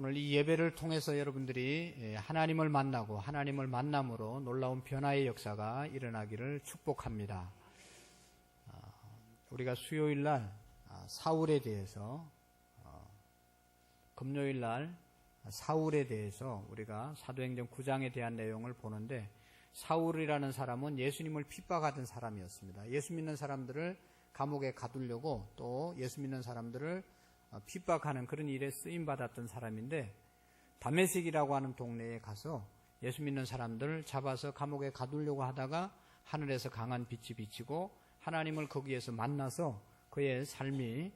오늘 이 예배를 통해서 여러분들이 하나님을 만나고 하나님을 만남으로 놀라운 변화의 역사가 일어나기를 축복합니다. 우리가 수요일 날 사울에 대해서, 금요일 날 사울에 대해서 우리가 사도행전 9장에 대한 내용을 보는데, 사울이라는 사람은 예수님을 핍박하던 사람이었습니다. 예수 믿는 사람들을 감옥에 가두려고 또 예수 믿는 사람들을 핍박하는 그런 일에 쓰임받았던 사람인데, 다메섹이라고 하는 동네에 가서 예수 믿는 사람들을 잡아서 감옥에 가두려고 하다가 하늘에서 강한 빛이 비치고 하나님을 거기에서 만나서 그의 삶이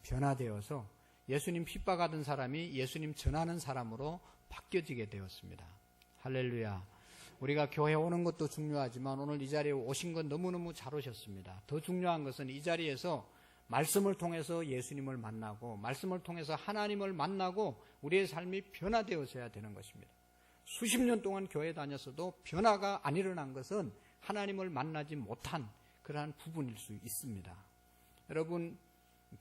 변화되어서 예수님 핍박하던 사람이 예수님 전하는 사람으로 바뀌어지게 되었습니다. 할렐루야. 우리가 교회 오는 것도 중요하지만 오늘 이 자리에 오신 건 너무너무 잘 오셨습니다. 더 중요한 것은 이 자리에서 말씀을 통해서 예수님을 만나고 말씀을 통해서 하나님을 만나고 우리의 삶이 변화되어져야 되는 것입니다. 수십 년 동안 교회 다녔어도 변화가 안 일어난 것은 하나님을 만나지 못한 그러한 부분일 수 있습니다. 여러분,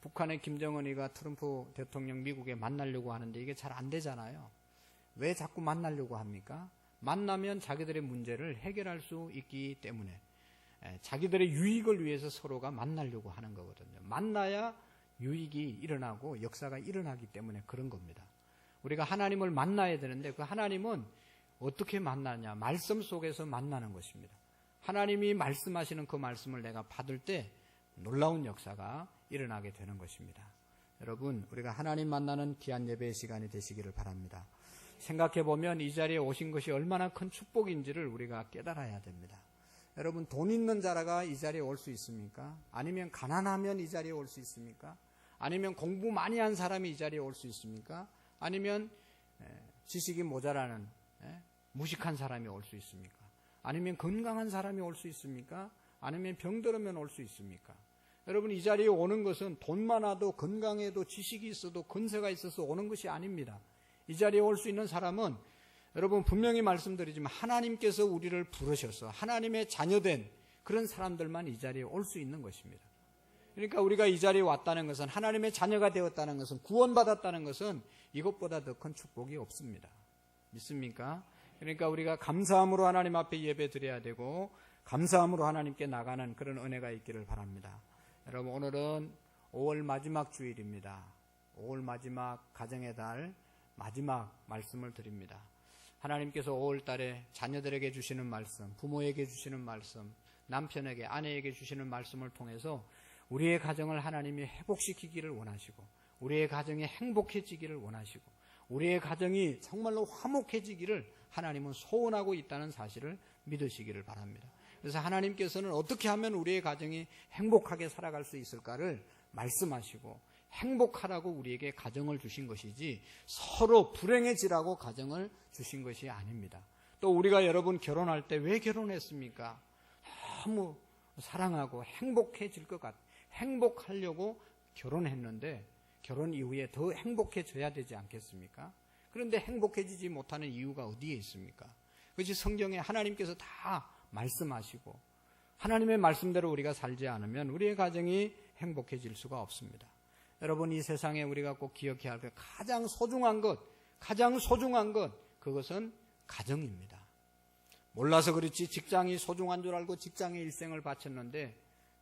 북한의 김정은이가 트럼프 대통령 미국에 만나려고 하는데 이게 잘 안 되잖아요. 왜 자꾸 만나려고 합니까? 만나면 자기들의 문제를 해결할 수 있기 때문에, 자기들의 유익을 위해서 서로가 만나려고 하는 거거든요. 만나야 유익이 일어나고 역사가 일어나기 때문에 그런 겁니다. 우리가 하나님을 만나야 되는데 그 하나님은 어떻게 만나냐? 말씀 속에서 만나는 것입니다. 하나님이 말씀하시는 그 말씀을 내가 받을 때 놀라운 역사가 일어나게 되는 것입니다. 여러분, 우리가 하나님 만나는 귀한 예배의 시간이 되시기를 바랍니다. 생각해보면 이 자리에 오신 것이 얼마나 큰 축복인지를 우리가 깨달아야 됩니다. 여러분, 돈 있는 자라가 이 자리에 올 수 있습니까? 아니면 가난하면 이 자리에 올 수 있습니까? 아니면 공부 많이 한 사람이 이 자리에 올 수 있습니까? 아니면 지식이 모자라는 무식한 사람이 올 수 있습니까? 아니면 건강한 사람이 올 수 있습니까? 아니면 병들으면 올 수 있습니까? 여러분, 이 자리에 오는 것은 돈 많아도 건강해도 지식이 있어도 건세가 있어서 오는 것이 아닙니다. 이 자리에 올 수 있는 사람은 여러분 분명히 말씀드리지만 하나님께서 우리를 부르셔서 하나님의 자녀된 그런 사람들만 이 자리에 올 수 있는 것입니다. 그러니까 우리가 이 자리에 왔다는 것은, 하나님의 자녀가 되었다는 것은, 구원받았다는 것은 이것보다 더 큰 축복이 없습니다. 믿습니까? 그러니까 우리가 감사함으로 하나님 앞에 예배 드려야 되고 감사함으로 하나님께 나가는 그런 은혜가 있기를 바랍니다. 여러분, 오늘은 5월 마지막 주일입니다. 5월 마지막 가정의 달 마지막 말씀을 드립니다. 하나님께서 5월 달에 자녀들에게 주시는 말씀, 부모에게 주시는 말씀, 남편에게, 아내에게 주시는 말씀을 통해서 우리의 가정을 하나님이 회복시키기를 원하시고, 우리의 가정이 행복해지기를 원하시고, 우리의 가정이 정말로 화목해지기를 하나님은 소원하고 있다는 사실을 믿으시기를 바랍니다. 그래서 하나님께서는 어떻게 하면 우리의 가정이 행복하게 살아갈 수 있을까를 말씀하시고, 행복하라고 우리에게 가정을 주신 것이지 서로 불행해지라고 가정을 주신 것이 아닙니다. 또 우리가 여러분 결혼할 때 왜 결혼했습니까? 너무 사랑하고 행복해질 것 같아. 행복하려고 결혼했는데 결혼 이후에 더 행복해져야 되지 않겠습니까? 그런데 행복해지지 못하는 이유가 어디에 있습니까? 그것이 성경에 하나님께서 다 말씀하시고 하나님의 말씀대로 우리가 살지 않으면 우리의 가정이 행복해질 수가 없습니다. 여러분, 이 세상에 우리가 꼭 기억해야 할 것, 가장 소중한 것, 그것은 가정입니다. 몰라서 그렇지 직장이 소중한 줄 알고 직장에 일생을 바쳤는데,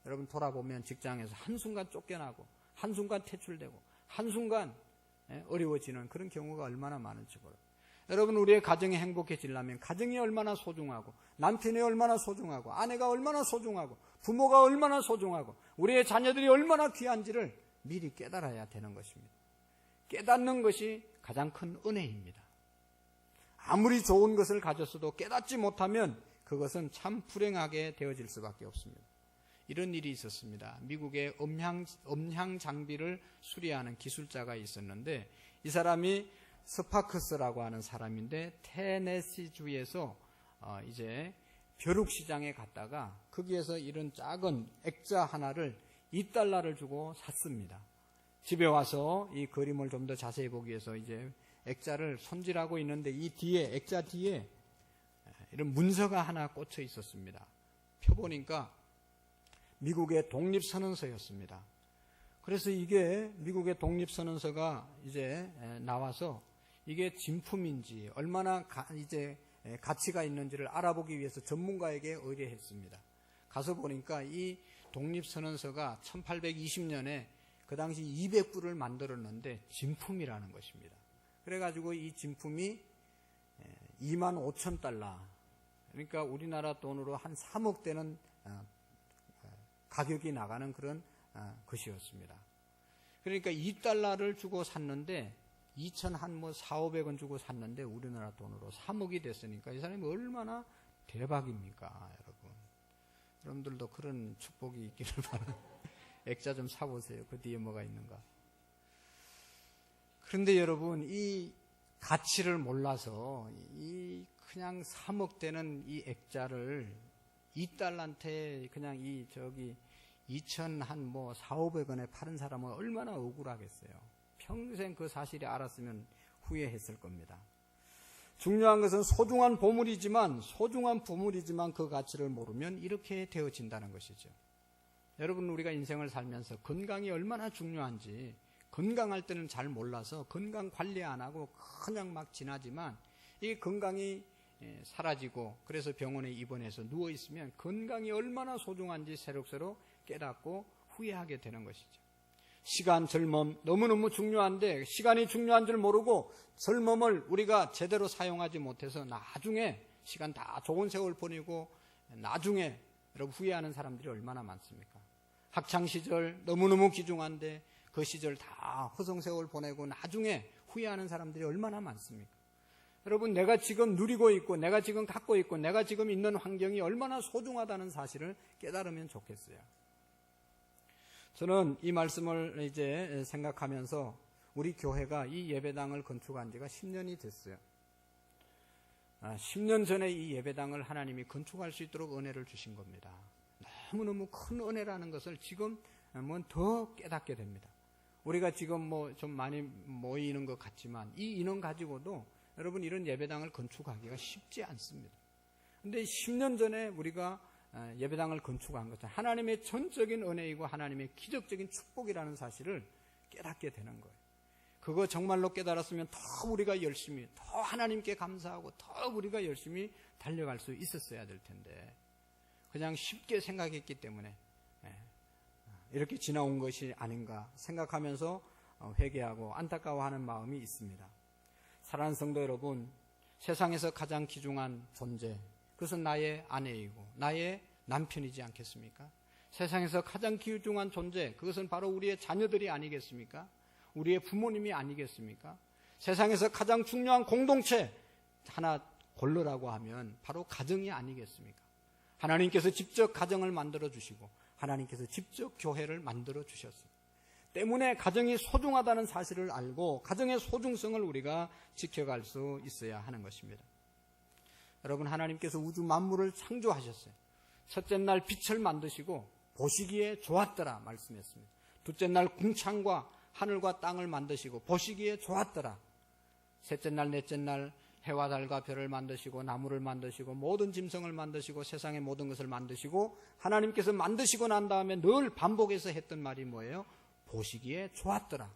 여러분 돌아보면 직장에서 한순간 쫓겨나고 한순간 퇴출되고 한순간 어려워지는 그런 경우가 얼마나 많은지 몰라요. 여러분, 우리의 가정이 행복해지려면 가정이 얼마나 소중하고, 남편이 얼마나 소중하고, 아내가 얼마나 소중하고, 부모가 얼마나 소중하고, 우리의 자녀들이 얼마나 귀한지를 미리 깨달아야 되는 것입니다. 깨닫는 것이 가장 큰 은혜입니다. 아무리 좋은 것을 가졌어도 깨닫지 못하면 그것은 참 불행하게 되어질 수밖에 없습니다. 이런 일이 있었습니다. 미국의 음향 장비를 수리하는 기술자가 있었는데, 이 사람이 스파크스라고 하는 사람인데 테네시주에서 이제 벼룩시장에 갔다가 거기에서 이런 작은 액자 하나를 $2를 주고 샀습니다. 집에 와서 이 그림을 좀 더 자세히 보기 위해서 이제 액자를 손질하고 있는데, 이 뒤에, 액자 뒤에 이런 문서가 하나 꽂혀 있었습니다. 펴보니까 미국의 독립선언서였습니다. 그래서 이게 미국의 독립선언서가 이제 나와서 이게 진품인지 얼마나 이제 가치가 있는지를 알아보기 위해서 전문가에게 의뢰했습니다. 가서 보니까 이 독립선언서가 1820년에 그 당시 200부를 만들었는데 진품이라는 것입니다. 그래가지고 이 진품이 25,000달러, 그러니까 우리나라 돈으로 한 3억 되는 가격이 나가는 그런 것이었습니다. 그러니까 2달러를 주고 샀는데 4,500원 주고 샀는데 우리나라 돈으로 3억이 됐으니까 이 사람이 얼마나 대박입니까, 여러분. 여러분들도 그런 축복이 있기를 바랍니다. 액자 좀 사보세요. 그 뒤에 뭐가 있는가. 그런데 여러분, 이 가치를 몰라서 이 그냥 3억 되는 이 액자를 2달러한테 그냥 4,500원에 파는 사람은 얼마나 억울하겠어요. 평생 그 사실이 알았으면 후회했을 겁니다. 중요한 것은 소중한 보물이지만 그 가치를 모르면 이렇게 되어진다는 것이죠. 여러분, 우리가 인생을 살면서 건강이 얼마나 중요한지 건강할 때는 잘 몰라서 건강 관리 안 하고 그냥 막 지나지만 이 건강이 사라지고 그래서 병원에 입원해서 누워있으면 건강이 얼마나 소중한지 새록새록 깨닫고 후회하게 되는 것이죠. 시간, 젊음 너무너무 중요한데 시간이 중요한 줄 모르고 젊음을 우리가 제대로 사용하지 못해서 나중에 시간 다 좋은 세월 보내고 나중에 여러분 후회하는 사람들이 얼마나 많습니까? 학창시절 너무너무 귀중한데 그 시절 다 허송세월 보내고 나중에 후회하는 사람들이 얼마나 많습니까? 여러분, 내가 지금 누리고 있고 내가 지금 갖고 있고 내가 지금 있는 환경이 얼마나 소중하다는 사실을 깨달으면 좋겠어요. 저는 이 말씀을 이제 생각하면서 우리 교회가 이 예배당을 건축한 지가 10년이 됐어요. 10년 전에 이 예배당을 하나님이 건축할 수 있도록 은혜를 주신 겁니다. 너무너무 큰 은혜라는 것을 지금 더 깨닫게 됩니다. 우리가 지금 좀 많이 모이는 것 같지만 이 인원 가지고도 여러분 이런 예배당을 건축하기가 쉽지 않습니다. 그런데 10년 전에 우리가 예배당을 건축한 것은 하나님의 전적인 은혜이고 하나님의 기적적인 축복이라는 사실을 깨닫게 되는 거예요. 그거 정말로 깨달았으면 더 우리가 열심히, 더 하나님께 감사하고 더 우리가 열심히 달려갈 수 있었어야 될 텐데 그냥 쉽게 생각했기 때문에 이렇게 지나온 것이 아닌가 생각하면서 회개하고 안타까워하는 마음이 있습니다. 사랑하는 성도 여러분, 세상에서 가장 귀중한 존재, 그것은 나의 아내이고 나의 남편이지 않겠습니까? 세상에서 가장 귀중한 존재, 그것은 바로 우리의 자녀들이 아니겠습니까? 우리의 부모님이 아니겠습니까? 세상에서 가장 중요한 공동체 하나 고르라고 하면 바로 가정이 아니겠습니까? 하나님께서 직접 가정을 만들어 주시고 하나님께서 직접 교회를 만들어 주셨어요. 때문에 가정이 소중하다는 사실을 알고 가정의 소중성을 우리가 지켜갈 수 있어야 하는 것입니다. 여러분, 하나님께서 우주 만물을 창조하셨어요. 첫째 날 빛을 만드시고 보시기에 좋았더라 말씀했습니다. 둘째 날 궁창과 하늘과 땅을 만드시고 보시기에 좋았더라. 셋째 날, 넷째 날 해와 달과 별을 만드시고 나무를 만드시고 모든 짐승을 만드시고 세상의 모든 것을 만드시고 하나님께서 만드시고 난 다음에 늘 반복해서 했던 말이 뭐예요? 보시기에 좋았더라.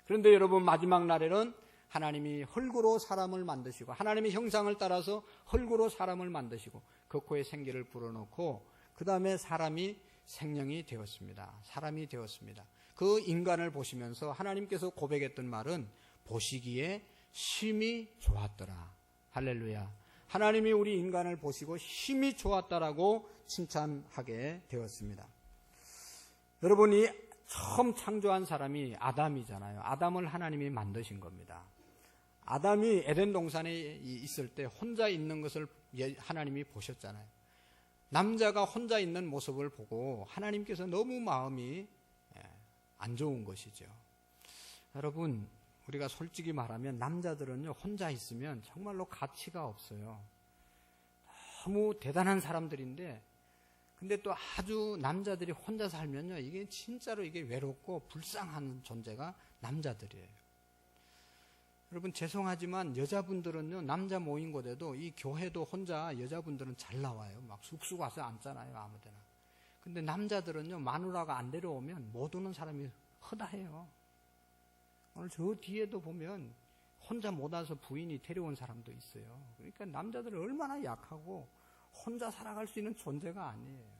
그런데 여러분, 마지막 날에는 하나님이 흙으로 사람을 만드시고 하나님의 형상을 따라서 흙으로 사람을 만드시고 그 코에 생기를 불어넣고 그 다음에 사람이 생명이 되었습니다. 사람이 되었습니다. 그 인간을 보시면서 하나님께서 고백했던 말은 보시기에 심히 좋았더라. 할렐루야. 하나님이 우리 인간을 보시고 심히 좋았다라고 칭찬하게 되었습니다. 여러분이 처음 창조한 사람이 아담이잖아요. 아담을 하나님이 만드신 겁니다. 아담이 에덴 동산에 있을 때 혼자 있는 것을 하나님이 보셨잖아요. 남자가 혼자 있는 모습을 보고 하나님께서 너무 마음이 안 좋은 것이죠. 여러분, 우리가 솔직히 말하면 남자들은요, 혼자 있으면 정말로 가치가 없어요. 너무 대단한 사람들인데 근데 또 아주 남자들이 혼자 살면요, 이게 진짜로 이게 외롭고 불쌍한 존재가 남자들이에요. 여러분, 죄송하지만 여자분들은요, 남자 모인 곳에도 이 교회도 혼자 여자분들은 잘 나와요. 막 쑥쑥 와서 앉잖아요, 아무데나. 근데 남자들은요, 마누라가 안 데려오면 못 오는 사람이 허다해요. 오늘 저 뒤에도 보면 혼자 못 와서 부인이 데려온 사람도 있어요. 그러니까 남자들은 얼마나 약하고 혼자 살아갈 수 있는 존재가 아니에요.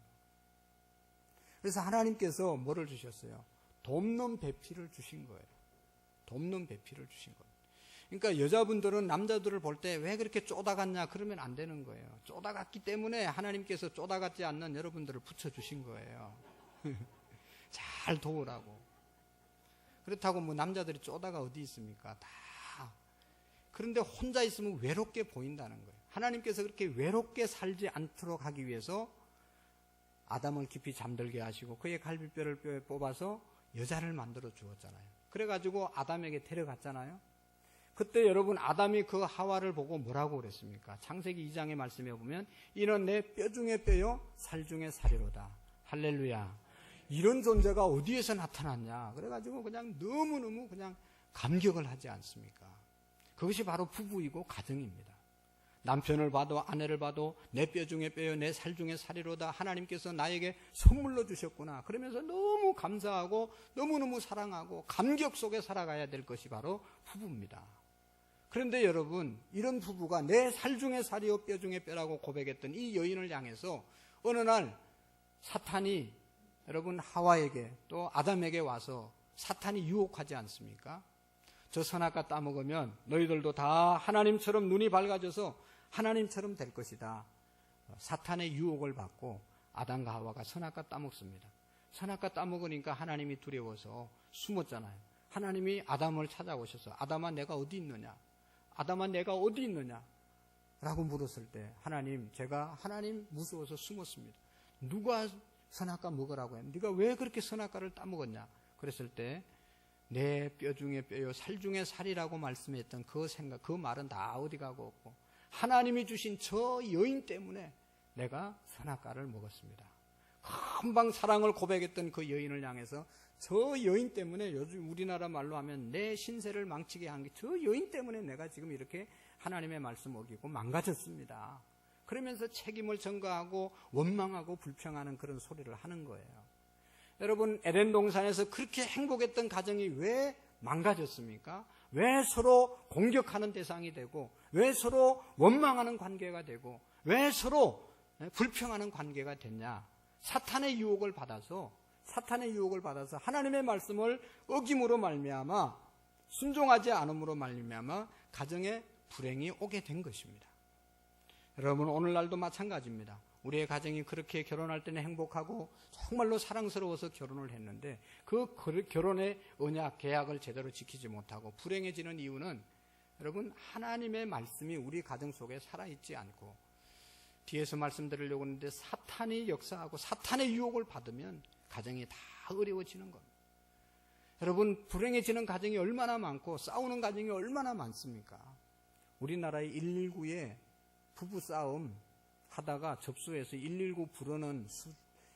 그래서 하나님께서 뭐를 주셨어요? 돕는 배필을 주신 거예요. 돕는 배필을 주신 거예요. 그러니까 여자분들은 남자들을 볼 때 왜 그렇게 쪼다갔냐 그러면 안 되는 거예요. 쪼다갔기 때문에 하나님께서 쪼다갔지 않는 여러분들을 붙여주신 거예요. 잘 도우라고. 그렇다고 뭐 남자들이 쪼다가 어디 있습니까? 다. 그런데 혼자 있으면 외롭게 보인다는 거예요. 하나님께서 그렇게 외롭게 살지 않도록 하기 위해서 아담을 깊이 잠들게 하시고 그의 갈비뼈를 뽑아서 여자를 만들어 주었잖아요. 그래가지고 아담에게 데려갔잖아요. 그때 여러분 아담이 그 하와를 보고 뭐라고 그랬습니까? 창세기 2장의 말씀에 보면 이는 내 뼈 중에 뼈요 살 중에 살이로다. 할렐루야. 이런 존재가 어디에서 나타났냐? 그래가지고 그냥 너무너무 그냥 감격을 하지 않습니까? 그것이 바로 부부이고 가정입니다. 남편을 봐도 아내를 봐도 내 뼈 중에 뼈요 내 살 중에 살이로다. 하나님께서 나에게 선물로 주셨구나. 그러면서 너무 감사하고 너무너무 사랑하고 감격 속에 살아가야 될 것이 바로 부부입니다. 그런데 여러분 이런 부부가 내 살 중에 살이요 뼈 중에 뼈라고 고백했던 이 여인을 향해서 어느 날 사탄이 여러분 하와에게 또 아담에게 와서 사탄이 유혹하지 않습니까? 저 선악과 따먹으면 너희들도 다 하나님처럼 눈이 밝아져서 하나님처럼 될 것이다. 사탄의 유혹을 받고 아담과 하와가 선악과 따먹습니다. 선악과 따먹으니까 하나님이 두려워서 숨었잖아요. 하나님이 아담을 찾아오셔서 아담아 내가 어디 있느냐? 아담아 내가 어디 있느냐? 라고 물었을 때 제가 하나님 무서워서 숨었습니다. 누가 선악과 먹으라고 했냐? 네가 왜 그렇게 선악과를 따먹었냐? 그랬을 때 내 뼈 중에 뼈요 살 중에 살이라고 말씀했던 그 말은 다 어디 가고 없고 하나님이 주신 저 여인 때문에 내가 선악과를 먹었습니다. 금방 사랑을 고백했던 그 여인을 향해서 저 여인 때문에 요즘 우리나라 말로 하면 내 신세를 망치게 한 게 저 여인 때문에 내가 지금 이렇게 하나님의 말씀 어기고 망가졌습니다. 그러면서 책임을 전가하고 원망하고 불평하는 그런 소리를 하는 거예요. 여러분 에덴 동산에서 그렇게 행복했던 가정이 왜 망가졌습니까? 왜 서로 공격하는 대상이 되고 왜 서로 원망하는 관계가 되고 왜 서로 불평하는 관계가 됐냐? 사탄의 유혹을 받아서 하나님의 말씀을 어김으로 말미암아 순종하지 않음으로 말미암아 가정에 불행이 오게 된 것입니다. 여러분 오늘날도 마찬가지입니다. 우리의 가정이 그렇게 결혼할 때는 행복하고 정말로 사랑스러워서 결혼을 했는데 그 결혼의 언약, 계약을 제대로 지키지 못하고 불행해지는 이유는 여러분 하나님의 말씀이 우리 가정 속에 살아있지 않고 뒤에서 말씀드리려고 하는데 사탄이 역사하고 사탄의 유혹을 받으면 가정이 다 어려워지는 겁니다. 여러분 불행해지는 가정이 얼마나 많고 싸우는 가정이 얼마나 많습니까? 우리나라의 119에 부부싸움 하다가 접수해서 119 부르는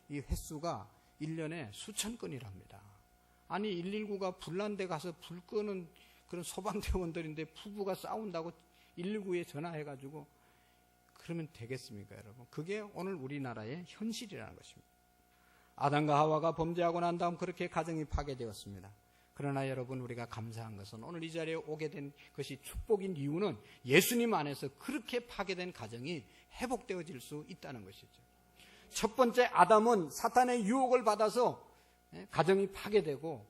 이 횟수가 1년에 수천 건이랍니다. 아니 119가 불난 데 가서 불 끄는 그런 소방대원들인데 부부가 싸운다고 119에 전화해가지고 그러면 되겠습니까 여러분? 그게 오늘 우리나라의 현실이라는 것입니다. 아담과 하와가 범죄하고 난 다음 그렇게 가정이 파괴되었습니다. 그러나 여러분 우리가 감사한 것은 오늘 이 자리에 오게 된 것이 축복인 이유는 예수님 안에서 그렇게 파괴된 가정이 회복되어질 수 있다는 것이죠. 첫 번째 아담은 사탄의 유혹을 받아서 가정이 파괴되고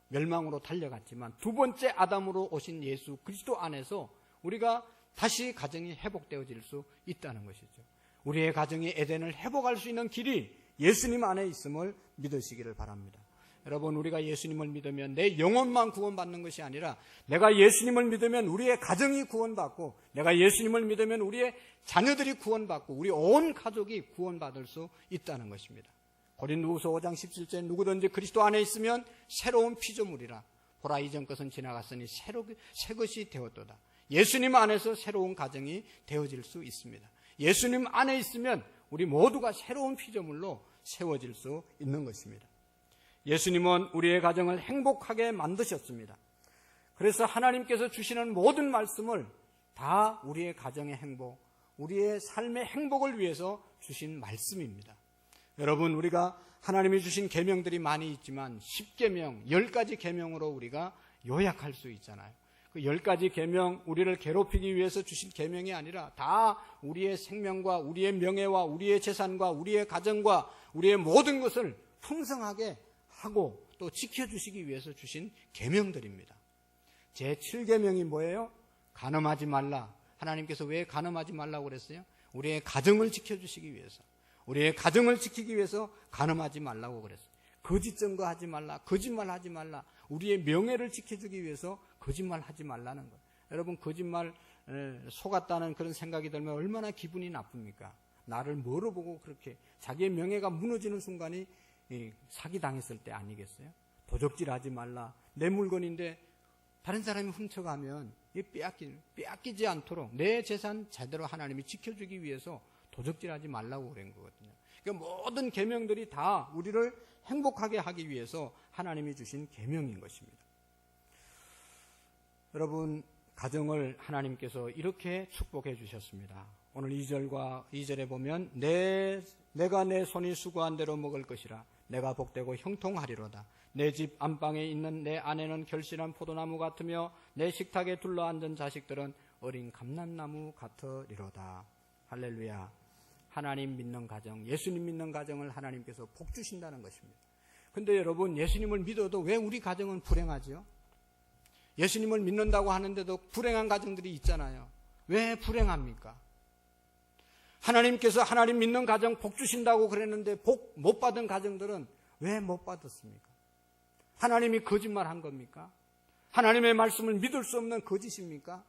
멸망으로 달려갔지만 두 번째 아담으로 오신 예수 그리스도 안에서 우리가 다시 가정이 회복되어질 수 있다는 것이죠. 우리의 가정이 에덴을 회복할 수 있는 길이 예수님 안에 있음을 믿으시기를 바랍니다. 여러분 우리가 예수님을 믿으면 내 영혼만 구원받는 것이 아니라 내가 예수님을 믿으면 우리의 가정이 구원받고 내가 예수님을 믿으면 우리의 자녀들이 구원받고 우리 온 가족이 구원받을 수 있다는 것입니다. 고린도후서 5장 17절 누구든지 그리스도 안에 있으면 새로운 피조물이라 보라 이전 것은 지나갔으니 새 것이 되었도다. 예수님 안에서 새로운 가정이 되어질 수 있습니다. 예수님 안에 있으면 우리 모두가 새로운 피조물로 세워질 수 있는 것입니다. 예수님은 우리의 가정을 행복하게 만드셨습니다. 그래서 하나님께서 주시는 모든 말씀을 다 우리의 가정의 행복, 우리의 삶의 행복을 위해서 주신 말씀입니다. 여러분 우리가 하나님이 주신 계명들이 많이 있지만 10계명, 10가지 계명으로 우리가 요약할 수 있잖아요. 그 10가지 계명, 우리를 괴롭히기 위해서 주신 계명이 아니라 다 우리의 생명과 우리의 명예와 우리의 재산과 우리의 가정과 우리의 모든 것을 풍성하게 하고 또 지켜주시기 위해서 주신 계명들입니다. 제7계명이 뭐예요? 간음하지 말라. 하나님께서 왜 간음하지 말라고 그랬어요? 우리의 가정을 지켜주시기 위해서, 우리의 가정을 지키기 위해서 간음하지 말라고 그랬어요. 거짓 증거하지 말라, 거짓말하지 말라. 우리의 명예를 지켜주기 위해서 거짓말하지 말라는 거예요. 여러분, 거짓말 속았다는 그런 생각이 들면 얼마나 기분이 나쁩니까? 나를 뭐로 보고 그렇게 자기의 명예가 무너지는 순간이 사기당했을 때 아니겠어요? 도적질하지 말라. 내 물건인데 다른 사람이 훔쳐가면 빼앗기지 않도록 내 재산 제대로 하나님이 지켜주기 위해서 도적질하지 말라고 그런 거거든요. 그러니까 모든 계명들이 다 우리를 행복하게 하기 위해서 하나님이 주신 계명인 것입니다. 여러분, 가정을 하나님께서 이렇게 축복해 주셨습니다. 오늘 2절에 보면 내가 내 손이 수고한 대로 먹을 것이라. 내가 복되고 형통하리로다. 내 집 안방에 있는 내 아내는 결실한 포도나무 같으며 내 식탁에 둘러앉은 자식들은 어린 감람나무 같으리로다. 할렐루야. 하나님 믿는 가정, 예수님 믿는 가정을 하나님께서 복 주신다는 것입니다. 근데 여러분, 예수님을 믿어도 왜 우리 가정은 불행하죠? 예수님을 믿는다고 하는데도 불행한 가정들이 있잖아요. 왜 불행합니까? 하나님께서 하나님 믿는 가정 복 주신다고 그랬는데 복 못 받은 가정들은 왜 못 받았습니까? 하나님이 거짓말한 겁니까? 하나님의 말씀을 믿을 수 없는 거짓입니까?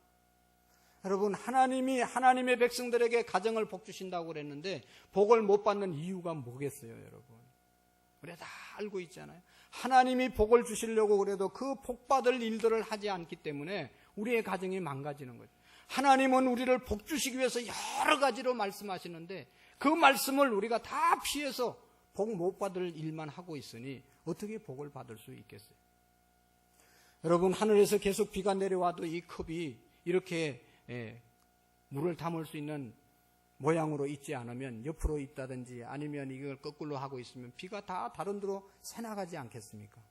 여러분, 하나님이 하나님의 백성들에게 가정을 복 주신다고 그랬는데 복을 못 받는 이유가 뭐겠어요, 여러분? 우리가 다 알고 있잖아요. 하나님이 복을 주시려고 그래도 그 복 받을 일들을 하지 않기 때문에 우리의 가정이 망가지는 거죠. 하나님은 우리를 복 주시기 위해서 여러 가지로 말씀하시는데 그 말씀을 우리가 다 피해서 복 못 받을 일만 하고 있으니 어떻게 복을 받을 수 있겠어요? 여러분, 하늘에서 계속 비가 내려와도 이 컵이 이렇게 물을 담을 수 있는 모양으로 있지 않으면 옆으로 있다든지 아니면 이걸 거꾸로 하고 있으면 비가 다 다른 데로 새나가지 않겠습니까?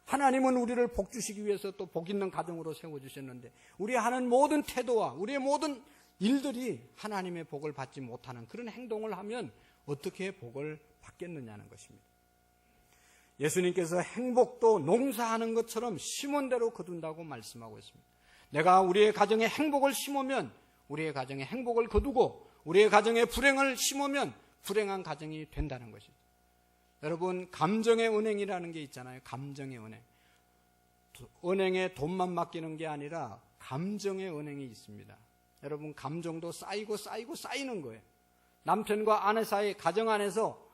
하나님은 우리를 복 주시기 위해서 또 복 있는 가정으로 세워주셨는데 우리 하는 모든 태도와 우리의 모든 일들이 하나님의 복을 받지 못하는 그런 행동을 하면 어떻게 복을 받겠느냐는 것입니다. 예수님께서 행복도 농사하는 것처럼 심은 대로 거둔다고 말씀하고 있습니다. 내가 우리의 가정에 행복을 심으면 우리의 가정에 행복을 거두고 우리의 가정에 불행을 심으면 불행한 가정이 된다는 것이죠. 여러분, 감정의 은행이라는 게 있잖아요. 감정의 은행. 은행에 돈만 맡기는 게 아니라 감정의 은행이 있습니다. 여러분, 감정도 쌓이고 쌓이는 거예요. 남편과 아내 사이, 가정 안에서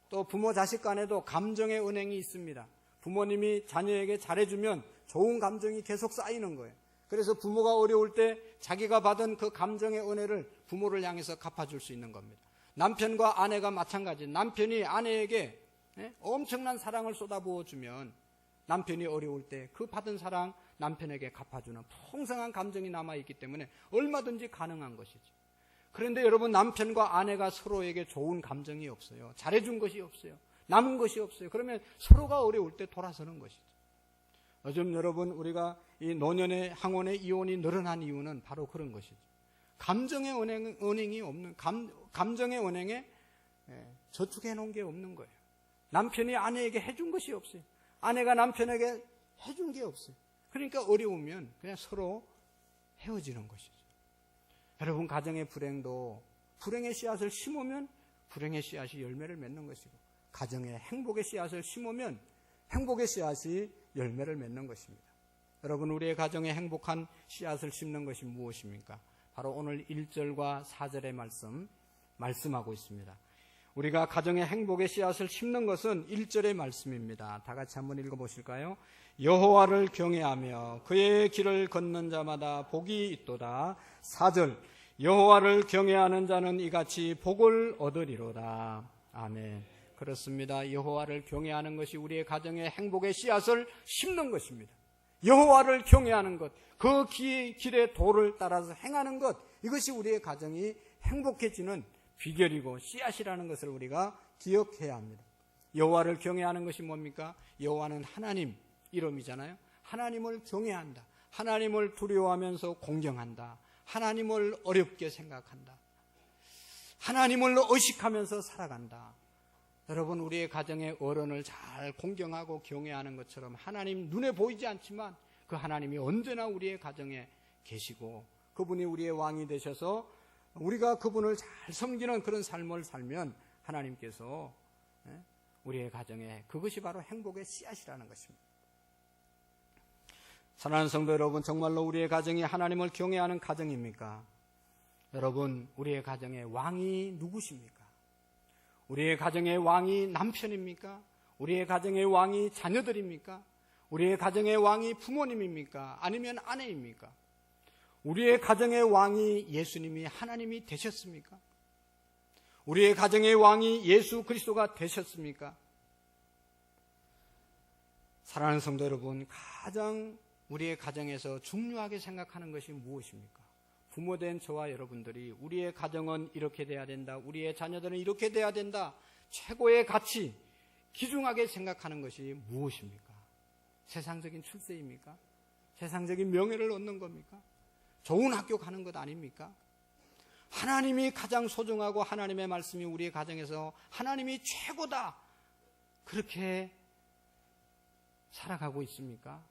또 부모 자식 간에도 감정의 은행이 있습니다. 부모님이 자녀에게 잘해주면 좋은 감정이 계속 쌓이는 거예요. 그래서 부모가 어려울 때 자기가 받은 그 감정의 은혜를 부모를 향해서 갚아줄 수 있는 겁니다. 남편과 아내가 마찬가지. 남편이 아내에게 엄청난 사랑을 쏟아부어주면 남편이 어려울 때 그 받은 사랑 남편에게 갚아주는 풍성한 감정이 남아있기 때문에 얼마든지 가능한 것이죠. 그런데 여러분, 남편과 아내가 서로에게 좋은 감정이 없어요. 잘해준 것이 없어요. 남은 것이 없어요. 그러면 서로가 어려울 때 돌아서는 것이죠. 요즘 여러분, 우리가 이 노년의 항혼의 이혼이 늘어난 이유는 바로 그런 것이죠. 감정의 은행이 없는, 감정의 은행에 저축해 놓은 게 없는 거예요. 남편이 아내에게 해준 것이 없어요. 아내가 남편에게 해준 게 없어요. 그러니까 어려우면 그냥 서로 헤어지는 것이죠. 여러분, 가정의 불행도 불행의 씨앗을 심으면 불행의 씨앗이 열매를 맺는 것이고 가정의 행복의 씨앗을 심으면 행복의 씨앗이 열매를 맺는 것입니다. 여러분, 우리의 가정에 행복한 씨앗을 심는 것이 무엇입니까? 바로 오늘 1절과 4절의 말씀하고 있습니다. 우리가 가정의 행복의 씨앗을 심는 것은 1절의 말씀입니다. 다 같이 한번 읽어보실까요? 여호와를 경외하며 그의 길을 걷는 자마다 복이 있도다. 4절, 여호와를 경외하는 자는 이같이 복을 얻으리로다. 아멘. 그렇습니다. 여호와를 경외하는 것이 우리의 가정의 행복의 씨앗을 심는 것입니다. 여호와를 경외하는 것, 그 길의 도를 따라서 행하는 것, 이것이 우리의 가정이 행복해지는 비결이고 씨앗이라는 것을 우리가 기억해야 합니다. 여호와를 경외하는 것이 뭡니까? 여호와는 하나님 이름이잖아요. 하나님을 경외한다. 하나님을 두려워하면서 공경한다. 하나님을 어렵게 생각한다. 하나님을 의식하면서 살아간다. 여러분, 우리의 가정의 어른을 잘 공경하고 경외하는 것처럼 하나님 눈에 보이지 않지만 그 하나님이 언제나 우리의 가정에 계시고 그분이 우리의 왕이 되셔서 우리가 그분을 잘 섬기는 그런 삶을 살면 하나님께서 우리의 가정에 그것이 바로 행복의 씨앗이라는 것입니다. 사랑하는 성도 여러분, 정말로 우리의 가정이 하나님을 경외하는 가정입니까? 여러분, 우리의 가정의 왕이 누구십니까? 우리의 가정의 왕이 남편입니까? 우리의 가정의 왕이 자녀들입니까? 우리의 가정의 왕이 부모님입니까? 아니면 아내입니까? 우리의 가정의 왕이 예수님이 하나님이 되셨습니까? 우리의 가정의 왕이 예수 그리스도가 되셨습니까? 사랑하는 성도 여러분, 가장 우리의 가정에서 중요하게 생각하는 것이 무엇입니까? 부모된 저와 여러분들이 우리의 가정은 이렇게 돼야 된다, 우리의 자녀들은 이렇게 돼야 된다, 최고의 가치, 귀중하게 생각하는 것이 무엇입니까? 세상적인 출세입니까? 세상적인 명예를 얻는 겁니까? 좋은 학교 가는 것 아닙니까? 하나님이 가장 소중하고 하나님의 말씀이 우리의 가정에서 하나님이 최고다, 그렇게 살아가고 있습니까?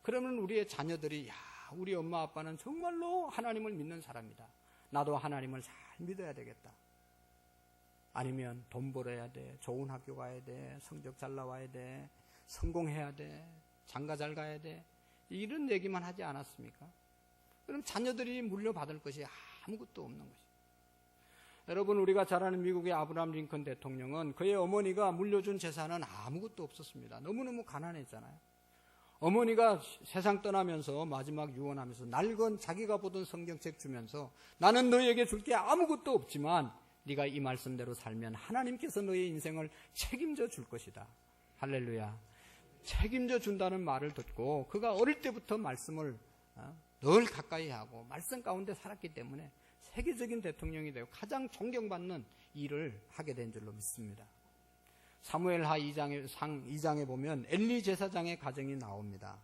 그러면 우리의 자녀들이 우리 엄마 아빠는 정말로 하나님을 믿는 사람이다, 나도 하나님을 잘 믿어야 되겠다. 아니면 돈 벌어야 돼, 좋은 학교 가야 돼, 성적 잘 나와야 돼, 성공해야 돼, 장가 잘 가야 돼, 이런 얘기만 하지 않았습니까? 그럼 자녀들이 물려받을 것이 아무것도 없는 것이죠. 여러분, 우리가 잘 아는 미국의 아브라함 링컨 대통령은 그의 어머니가 물려준 재산은 아무것도 없었습니다. 너무너무 가난했잖아요. 어머니가 세상 떠나면서 마지막 유언하면서 낡은 자기가 보던 성경책 주면서 나는 너희에게 줄 게 아무것도 없지만 네가 이 말씀대로 살면 하나님께서 너희 인생을 책임져 줄 것이다. 할렐루야. 책임져 준다는 말을 듣고 그가 어릴 때부터 말씀을 늘 가까이 하고 말씀 가운데 살았기 때문에 세계적인 대통령이 되고 가장 존경받는 일을 하게 된 줄로 믿습니다. 사무엘하 2장에 보면 엘리 제사장의 가정이 나옵니다.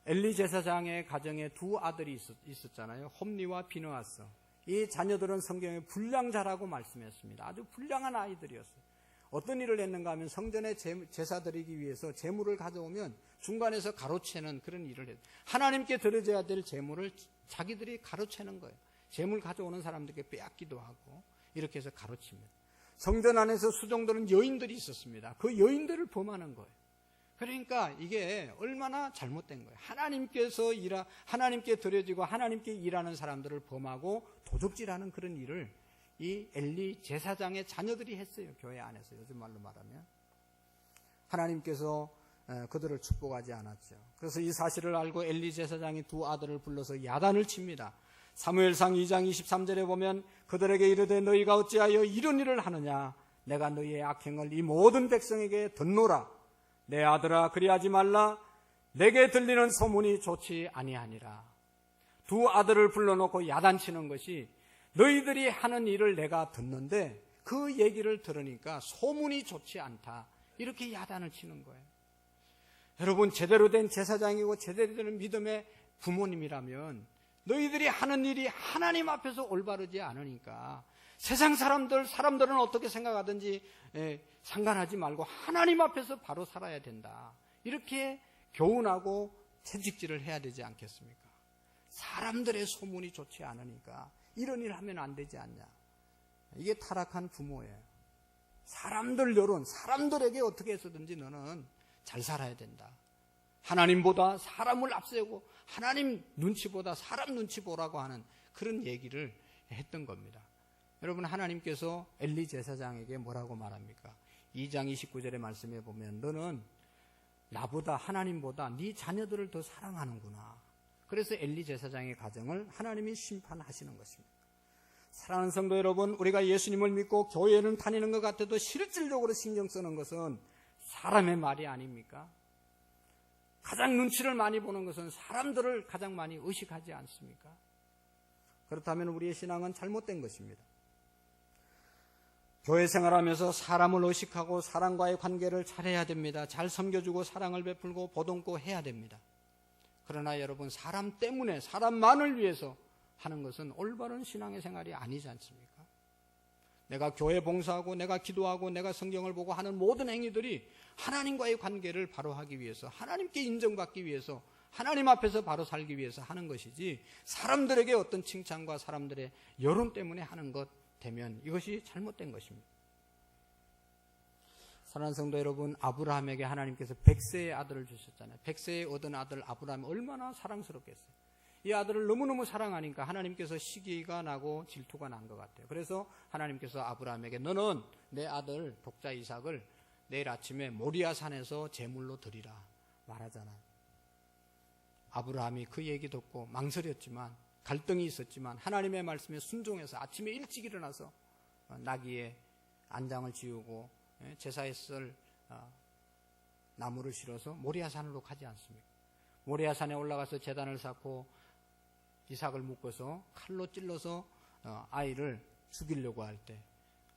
엘리 제사장의 가정에 두 아들이 있었잖아요. 홈리와 비느하스. 이 자녀들은 성경에 불량자라고 말씀했습니다. 아주 불량한 아이들이었어요. 어떤 일을 했는가 하면 성전에 제사 드리기 위해서 제물을 가져오면 중간에서 가로채는 그런 일을 했어요. 하나님께 드려져야 될 제물을 자기들이 가로채는 거예요. 제물 가져오는 사람들께 빼앗기도 하고 이렇게 해서 가로칩니다. 성전 안에서 수종들은 여인들이 있었습니다. 그 여인들을 범하는 거예요. 그러니까 이게 얼마나 잘못된 거예요. 하나님께 드려지고 하나님께 일하는 사람들을 범하고 도적질하는 그런 일을 이 엘리 제사장의 자녀들이 했어요. 교회 안에서. 요즘 말로 말하면 하나님께서 그들을 축복하지 않았죠. 그래서 이 사실을 알고 엘리 제사장이 두 아들을 불러서 야단을 칩니다. 사무엘상 2장 23절에 보면 그들에게 이르되 너희가 어찌하여 이런 일을 하느냐, 내가 너희의 악행을 이 모든 백성에게 듣노라. 내 아들아, 그리하지 말라. 내게 들리는 소문이 좋지 아니하니라. 두 아들을 불러놓고 야단치는 것이 너희들이 하는 일을 내가 듣는데 그 얘기를 들으니까 소문이 좋지 않다, 이렇게 야단을 치는 거예요. 여러분, 제대로 된 제사장이고 제대로 된 믿음의 부모님이라면 너희들이 하는 일이 하나님 앞에서 올바르지 않으니까 세상 사람들은 어떻게 생각하든지 상관하지 말고 하나님 앞에서 바로 살아야 된다, 이렇게 교훈하고 채찍질을 해야 되지 않겠습니까? 사람들의 소문이 좋지 않으니까 이런 일 하면 안 되지 않냐. 이게 타락한 부모예요. 사람들 여론, 사람들에게 어떻게 해서든지 너는 잘 살아야 된다, 하나님보다 사람을 앞세우고 하나님 눈치보다 사람 눈치 보라고 하는 그런 얘기를 했던 겁니다. 여러분, 하나님께서 엘리 제사장에게 뭐라고 말합니까? 2장 29절의 말씀에 보면 너는 나보다, 하나님보다 네 자녀들을 더 사랑하는구나. 그래서 엘리 제사장의 가정을 하나님이 심판하시는 것입니다. 사랑하는 성도 여러분, 우리가 예수님을 믿고 교회는 다니는 것 같아도 실질적으로 신경 쓰는 것은 사람의 말이 아닙니까? 가장 눈치를 많이 보는 것은 사람들을 가장 많이 의식하지 않습니까? 그렇다면 우리의 신앙은 잘못된 것입니다. 교회 생활하면서 사람을 의식하고 사람과의 관계를 잘해야 됩니다. 잘 섬겨주고 사랑을 베풀고 보듬고 해야 됩니다. 그러나 여러분, 사람 때문에, 사람만을 위해서 하는 것은 올바른 신앙의 생활이 아니지 않습니까? 내가 교회 봉사하고 내가 기도하고 내가 성경을 보고 하는 모든 행위들이 하나님과의 관계를 바로 하기 위해서, 하나님께 인정받기 위해서, 하나님 앞에서 바로 살기 위해서 하는 것이지, 사람들에게 어떤 칭찬과 사람들의 여론 때문에 하는 것 되면 이것이 잘못된 것입니다. 사랑하는 성도 여러분, 아브라함에게 하나님께서 100세의 아들을 주셨잖아요. 100세에 얻은 아들 아브라함이 얼마나 사랑스럽겠어요. 이 아들을 너무너무 사랑하니까 하나님께서 시기가 나고 질투가 난 것 같아요. 그래서 하나님께서 아브라함에게 너는 내 아들 독자 이삭을 내일 아침에 모리아 산에서 제물로 드리라 말하잖아요. 아브라함이 그 얘기 듣고 망설였지만, 갈등이 있었지만 하나님의 말씀에 순종해서 아침에 일찍 일어나서 나귀의 안장을 지우고 제사에 쓸 나무를 실어서 모리아 산으로 가지 않습니까? 모리아 산에 올라가서 제단을 쌓고 이삭을 묶어서 칼로 찔러서 아이를 죽이려고 할 때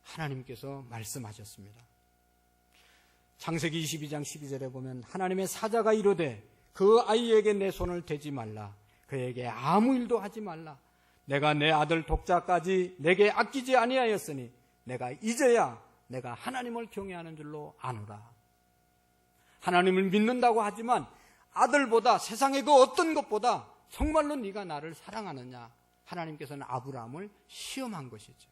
하나님께서 말씀하셨습니다. 창세기 22장 12절에 보면 하나님의 사자가 이르되 그 아이에게 내 손을 대지 말라. 그에게 아무 일도 하지 말라. 내가 내 아들 독자까지 내게 아끼지 아니하였으니 내가 이제야 내가 하나님을 경외하는 줄로 아노라. 하나님을 믿는다고 하지만 아들보다, 세상의 그 어떤 것보다 정말로 네가 나를 사랑하느냐? 하나님께서는 아브라함을 시험한 것이죠.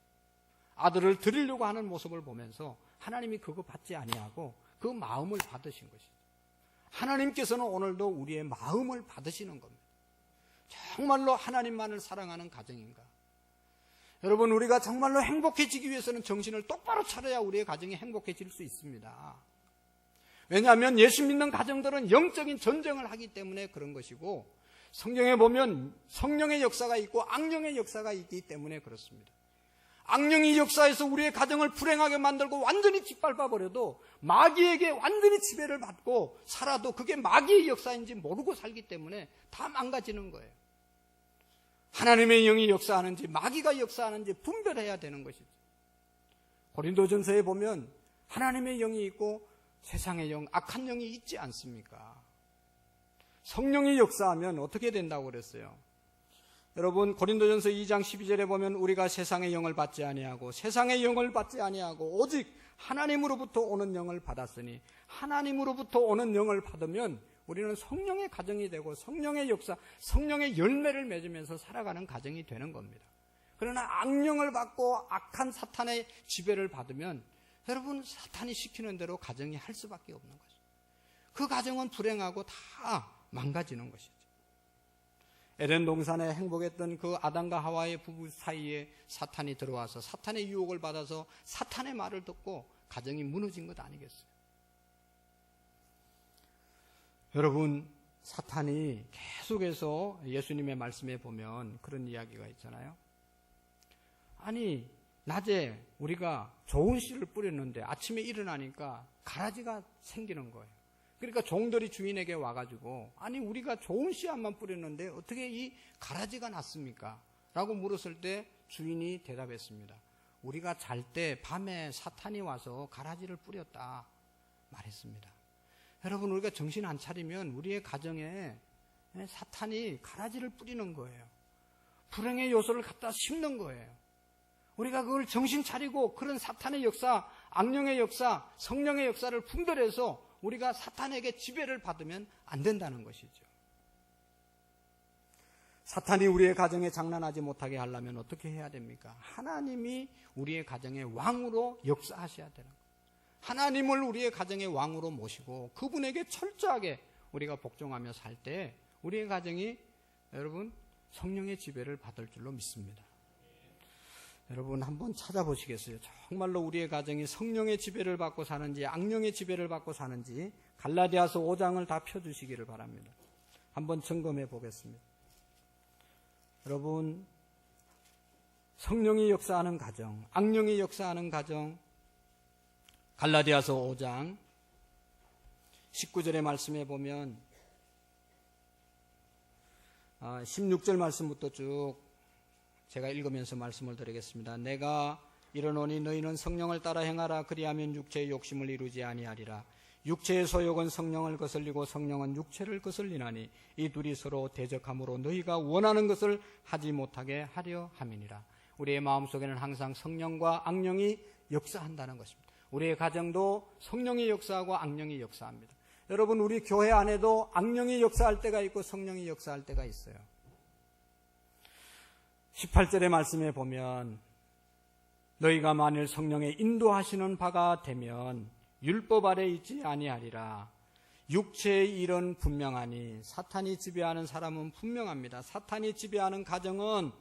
아들을 드리려고 하는 모습을 보면서 하나님이 그거 받지 아니하고 그 마음을 받으신 것이죠. 하나님께서는 오늘도 우리의 마음을 받으시는 겁니다. 정말로 하나님만을 사랑하는 가정인가? 여러분, 우리가 정말로 행복해지기 위해서는 정신을 똑바로 차려야 우리의 가정이 행복해질 수 있습니다. 왜냐하면 예수 믿는 가정들은 영적인 전쟁을 하기 때문에 그런 것이고, 성경에 보면 성령의 역사가 있고 악령의 역사가 있기 때문에 그렇습니다. 악령이 역사해서 우리의 가정을 불행하게 만들고 완전히 짓밟아버려도 마귀에게 완전히 지배를 받고 살아도 그게 마귀의 역사인지 모르고 살기 때문에 다 망가지는 거예요. 하나님의 영이 역사하는지 마귀가 역사하는지 분별해야 되는 것이죠. 고린도전서에 보면 하나님의 영이 있고 세상의 영, 악한 영이 있지 않습니까? 성령이 역사하면 어떻게 된다고 그랬어요? 여러분, 고린도전서 2장 12절에 보면 우리가 세상의 영을 받지 아니하고 세상의 영을 받지 아니하고 오직 하나님으로부터 오는 영을 받았으니, 하나님으로부터 오는 영을 받으면 우리는 성령의 가정이 되고 성령의 역사, 성령의 열매를 맺으면서 살아가는 가정이 되는 겁니다. 그러나 악령을 받고 악한 사탄의 지배를 받으면 여러분, 사탄이 시키는 대로 가정이 할 수밖에 없는 거죠. 그 가정은 불행하고 다 망가지는 것이죠. 에덴 동산에 행복했던 그 아담과 하와의 부부 사이에 사탄이 들어와서 사탄의 유혹을 받아서 사탄의 말을 듣고 가정이 무너진 것 아니겠어요? 여러분, 사탄이 계속해서 예수님의 말씀에 보면 그런 이야기가 있잖아요. 아니, 낮에 우리가 좋은 씨를 뿌렸는데 아침에 일어나니까 가라지가 생기는 거예요. 그러니까 종들이 주인에게 와가지고, 아니 우리가 좋은 씨앗만 뿌렸는데 어떻게 이 가라지가 났습니까? 라고 물었을 때 주인이 대답했습니다. 우리가 잘 때 밤에 사탄이 와서 가라지를 뿌렸다 말했습니다. 여러분, 우리가 정신 안 차리면 우리의 가정에 사탄이 가라지를 뿌리는 거예요. 불행의 요소를 갖다 심는 거예요. 우리가 그걸 정신 차리고 그런 사탄의 역사, 악령의 역사, 성령의 역사를 분별해서 우리가 사탄에게 지배를 받으면 안 된다는 것이죠. 사탄이 우리의 가정에 장난하지 못하게 하려면 어떻게 해야 됩니까? 하나님이 우리의 가정의 왕으로 역사하셔야 되는 거예요. 하나님을 우리의 가정의 왕으로 모시고 그분에게 철저하게 우리가 복종하며 살 때 우리의 가정이 여러분 성령의 지배를 받을 줄로 믿습니다. 여러분 한번 찾아보시겠어요? 정말로 우리의 가정이 성령의 지배를 받고 사는지 악령의 지배를 받고 사는지 갈라디아서 5장을 다 펴주시기를 바랍니다. 한번 점검해 보겠습니다. 여러분, 성령이 역사하는 가정, 악령이 역사하는 가정, 갈라디아서 5장 19절의 말씀에 보면 16절 말씀부터 쭉 제가 읽으면서 말씀을 드리겠습니다. 내가 이르노니 너희는 성령을 따라 행하라. 그리하면 육체의 욕심을 이루지 아니하리라. 육체의 소욕은 성령을 거슬리고 성령은 육체를 거슬리나니 이 둘이 서로 대적함으로 너희가 원하는 것을 하지 못하게 하려 함이니라. 우리의 마음속에는 항상 성령과 악령이 역사한다는 것입니다. 우리의 가정도 성령이 역사하고 악령이 역사합니다. 여러분, 우리 교회 안에도 악령이 역사할 때가 있고 성령이 역사할 때가 있어요. 18절의 말씀에 보면 너희가 만일 성령의 인도하시는 바가 되면 율법 아래 있지 아니하리라. 육체의 일은 분명하니 사탄이 지배하는 사람은 분명합니다. 사탄이 지배하는 가정은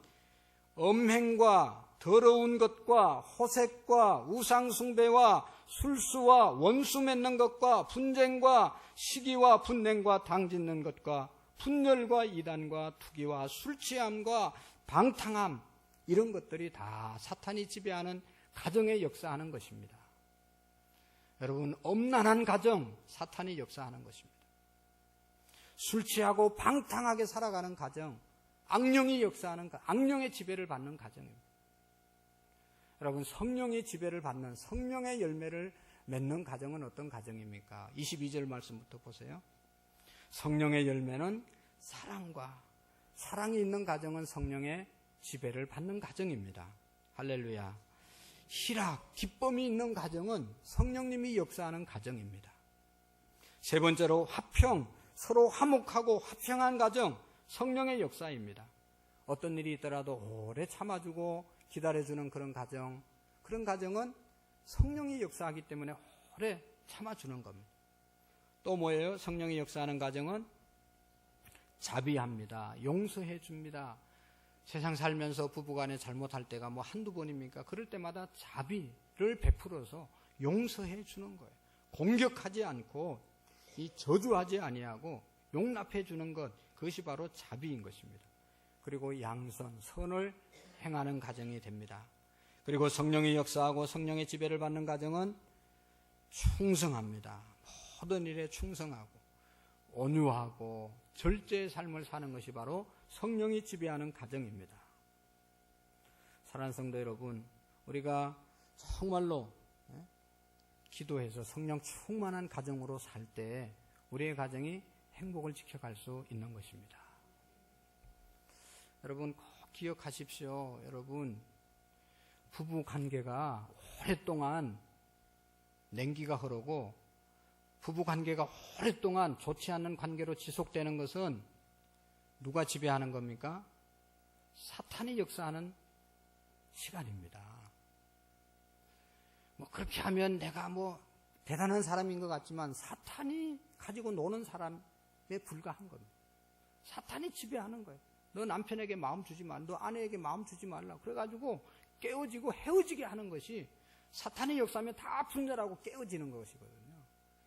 음행과 더러운 것과 호색과 우상숭배와 술수와 원수 맺는 것과 분쟁과 시기와 분냉과 당짓는 것과 분열과 이단과 투기와 술취함과 방탕함, 이런 것들이 다 사탄이 지배하는 가정에 역사하는 것입니다. 여러분, 엄란한 가정, 사탄이 역사하는 것입니다. 술 취하고 방탕하게 살아가는 가정, 악령이 역사하는, 악령의 지배를 받는 가정입니다. 여러분, 성령의 지배를 받는, 성령의 열매를 맺는 가정은 어떤 가정입니까? 22절 말씀부터 보세요. 성령의 열매는 사랑이 있는 가정은 성령의 지배를 받는 가정입니다. 할렐루야. 희락, 기쁨이 있는 가정은 성령님이 역사하는 가정입니다. 세 번째로 화평, 서로 화목하고 화평한 가정, 성령의 역사입니다. 어떤 일이 있더라도 오래 참아주고 기다려주는 그런 가정은 성령이 역사하기 때문에 오래 참아주는 겁니다. 또 뭐예요? 성령이 역사하는 가정은 자비합니다. 용서해 줍니다. 세상 살면서 부부간에 잘못할 때가 뭐 한두 번입니까? 그럴 때마다 자비를 베풀어서 용서해 주는 거예요. 공격하지 않고 저주하지 아니하고 용납해 주는 것, 그것이 바로 자비인 것입니다. 그리고 양선, 선을 행하는 가정이 됩니다. 그리고 성령이 역사하고 성령의 지배를 받는 가정은 충성합니다. 모든 일에 충성하고 온유하고 절제의 삶을 사는 것이 바로 성령이 지배하는 가정입니다. 사랑하는 성도 여러분, 우리가 정말로 기도해서 성령 충만한 가정으로 살 때 우리의 가정이 행복을 지켜갈 수 있는 것입니다. 여러분 꼭 기억하십시오. 여러분, 부부 관계가 오랫동안 냉기가 흐르고 부부 관계가 오랫동안 좋지 않는 관계로 지속되는 것은 누가 지배하는 겁니까? 사탄이 역사하는 시간입니다. 그렇게 하면 내가 대단한 사람인 것 같지만 사탄이 가지고 노는 사람에 불과한 겁니다. 사탄이 지배하는 거예요. 너 남편에게 마음 주지 마, 너 아내에게 마음 주지 말라. 그래가지고 깨어지고 헤어지게 하는 것이 사탄의 역사면 다 분열하고 깨어지는 것이거든요.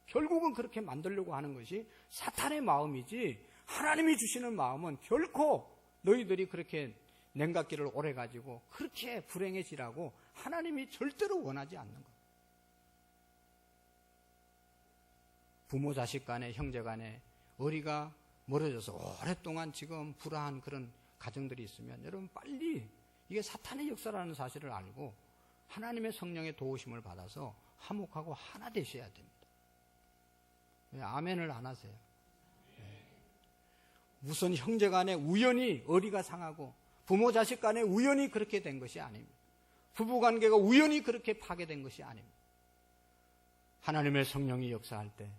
결국은 그렇게 만들려고 하는 것이 사탄의 마음이지, 하나님이 주시는 마음은 결코 너희들이 그렇게 냉각기를 오래 가지고 그렇게 불행해지라고 하나님이 절대로 원하지 않는 것. 부모 자식 간에, 형제 간에 의리가 멀어져서 오랫동안 지금 불화한 그런 가정들이 있으면 여러분 빨리 이게 사탄의 역사라는 사실을 알고 하나님의 성령의 도우심을 받아서 화목하고 하나 되셔야 됩니다. 왜 아멘을 안 하세요? 무슨 형제 간에 우연히 의리가 상하고 부모 자식 간에 우연히 그렇게 된 것이 아닙니다. 부부 관계가 우연히 그렇게 파괴된 것이 아닙니다. 하나님의 성령이 역사할 때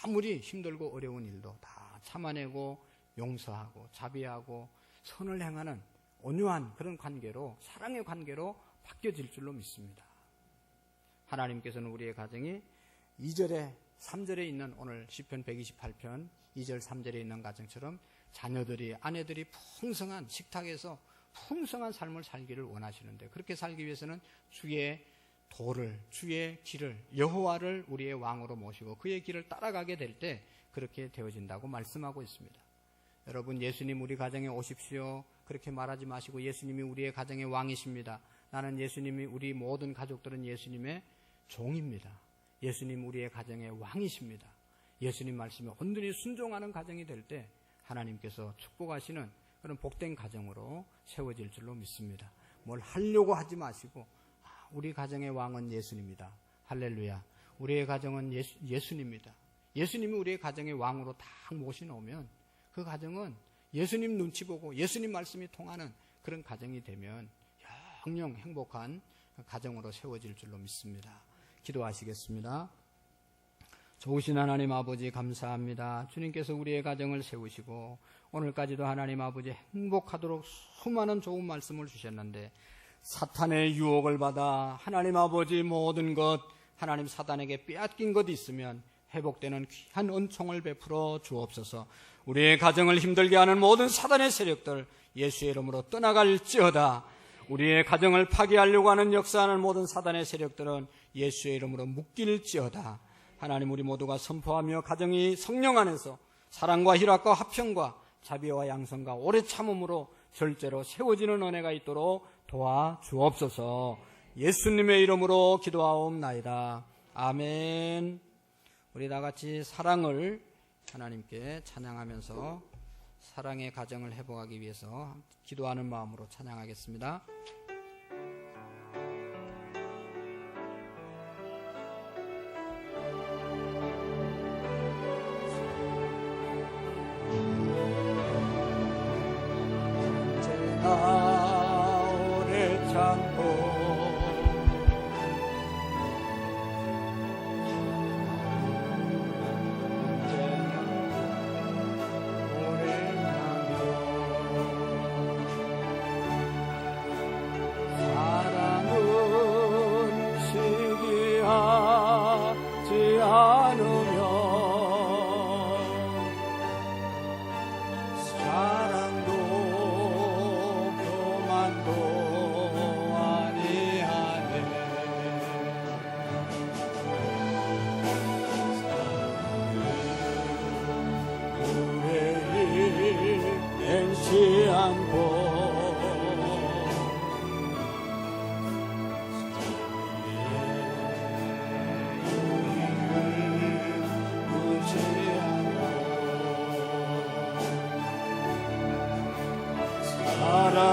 아무리 힘들고 어려운 일도 다 참아내고 용서하고 자비하고 선을 행하는 온유한 그런 관계로, 사랑의 관계로 바뀌어질 줄로 믿습니다. 하나님께서는 우리의 가정이 2절에 3절에 있는 오늘 시편 128편 2절 3절에 있는 가정처럼 자녀들이, 아내들이 풍성한 식탁에서 풍성한 삶을 살기를 원하시는데, 그렇게 살기 위해서는 주의 도를, 주의 길을, 여호와를 우리의 왕으로 모시고 그의 길을 따라가게 될 때 그렇게 되어진다고 말씀하고 있습니다. 여러분, 예수님 우리 가정에 오십시오 그렇게 말하지 마시고 예수님이 우리의 가정의 왕이십니다. 나는 예수님이, 우리 모든 가족들은 예수님의 종입니다. 예수님 우리의 가정의 왕이십니다. 예수님 말씀에 온전히 순종하는 가정이 될 때 하나님께서 축복하시는 그런 복된 가정으로 세워질 줄로 믿습니다. 뭘 하려고 하지 마시고 우리 가정의 왕은 예수님이다. 할렐루야. 우리의 가정은 예수님입니다. 예수님이 우리의 가정의 왕으로 딱 모셔놓으면 그 가정은 예수님 눈치 보고 예수님 말씀이 통하는 그런 가정이 되면 영영 행복한 가정으로 세워질 줄로 믿습니다. 기도하시겠습니다. 좋으신 하나님 아버지 감사합니다. 주님께서 우리의 가정을 세우시고 오늘까지도 하나님 아버지 행복하도록 수많은 좋은 말씀을 주셨는데 사탄의 유혹을 받아 하나님 아버지 모든 것 하나님 사단에게 빼앗긴 것 있으면 회복되는 귀한 은총을 베풀어 주옵소서. 우리의 가정을 힘들게 하는 모든 사단의 세력들 예수의 이름으로 떠나갈지어다. 우리의 가정을 파괴하려고 하는 역사하는 모든 사단의 세력들은 예수의 이름으로 묶일지어다. 하나님 우리 모두가 선포하며 가정이 성령 안에서 사랑과 희락과 화평과 자비와 양성과 오래 참음으로 절제로 세워지는 은혜가 있도록 도와주옵소서. 예수님의 이름으로 기도하옵나이다. 아멘. 우리 다 같이 사랑을 하나님께 찬양하면서 사랑의 가정을 회복하기 위해서 기도하는 마음으로 찬양하겠습니다.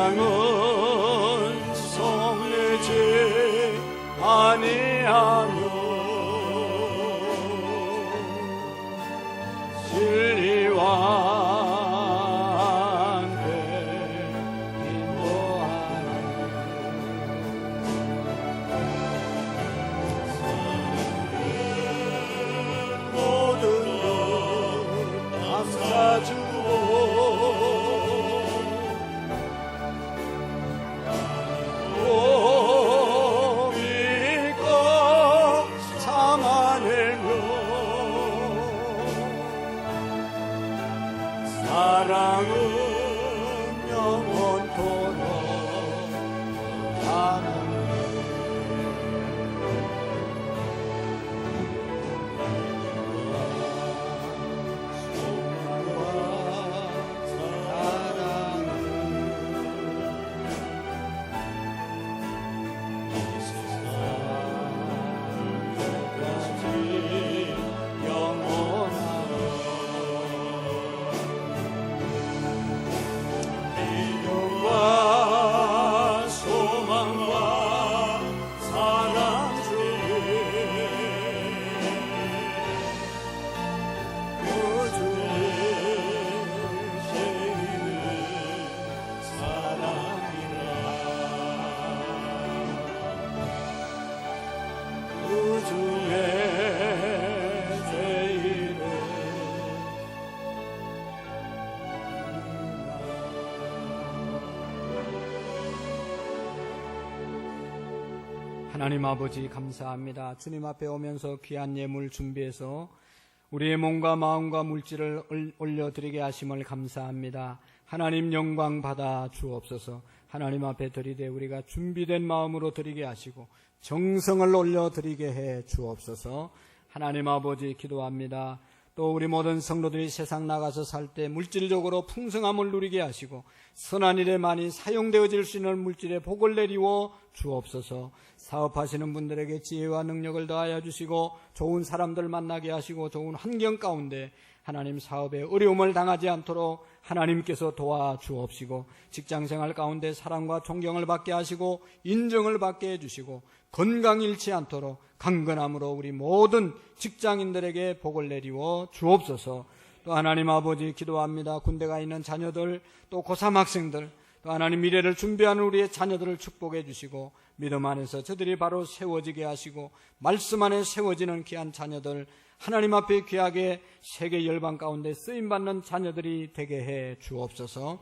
사랑은 속내지 아니하며 진리와 함께 인도하는 모든 것 감사주오 사랑은 영원토록 하나님 아버지 감사합니다. 주님 앞에 오면서 귀한 예물 준비해서 우리의 몸과 마음과 물질을 올려드리게 하심을 감사합니다. 하나님 영광 받아 주옵소서. 하나님 앞에 드리되 우리가 준비된 마음으로 드리게 하시고 정성을 올려드리게 해 주옵소서. 하나님 아버지 기도합니다. 또 우리 모든 성도들이 세상 나가서 살 때 물질적으로 풍성함을 누리게 하시고 선한 일에 많이 사용되어질 수 있는 물질의 복을 내리워 주옵소서. 사업하시는 분들에게 지혜와 능력을 더하여 주시고 좋은 사람들 만나게 하시고 좋은 환경 가운데 하나님 사업에 어려움을 당하지 않도록 하나님께서 도와주옵시고, 직장생활 가운데 사랑과 존경을 받게 하시고 인정을 받게 해주시고, 건강 잃지 않도록 강건함으로 우리 모든 직장인들에게 복을 내리워 주옵소서. 또 하나님 아버지 기도합니다. 군대가 있는 자녀들, 또 고3 학생들, 또 하나님 미래를 준비하는 우리의 자녀들을 축복해 주시고, 믿음 안에서 저들이 바로 세워지게 하시고, 말씀 안에 세워지는 귀한 자녀들, 하나님 앞에 귀하게 세계 열방 가운데 쓰임받는 자녀들이 되게 해 주옵소서.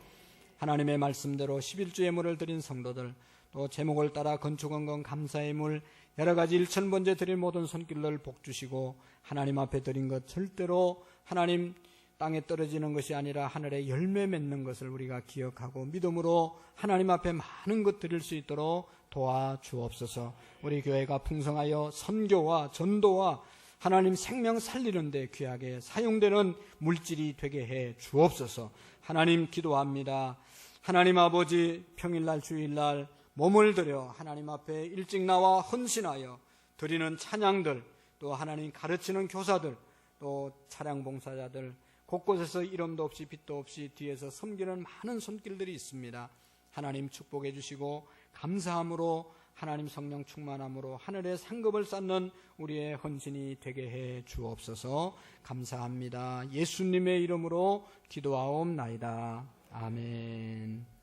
하나님의 말씀대로 11주 예물을 드린 성도들, 또 제목을 따라 건축원금 감사의 물, 여러 가지 일천번제 드린 모든 손길들 복 주시고, 하나님 앞에 드린 것 절대로 하나님 땅에 떨어지는 것이 아니라 하늘에 열매 맺는 것을 우리가 기억하고 믿음으로 하나님 앞에 많은 것 드릴 수 있도록 도와주옵소서. 우리 교회가 풍성하여 선교와 전도와 하나님 생명 살리는 데 귀하게 사용되는 물질이 되게 해 주옵소서. 하나님 기도합니다. 하나님 아버지, 평일날 주일날 몸을 들여 하나님 앞에 일찍 나와 헌신하여 드리는 찬양들, 또 하나님 가르치는 교사들, 또 차량 봉사자들, 곳곳에서 이름도 없이 빛도 없이 뒤에서 섬기는 많은 손길들이 있습니다. 하나님 축복해 주시고 감사함으로 하나님 성령 충만함으로 하늘의 상급을 쌓는 우리의 헌신이 되게 해 주옵소서. 감사합니다. 예수님의 이름으로 기도하옵나이다. 아멘.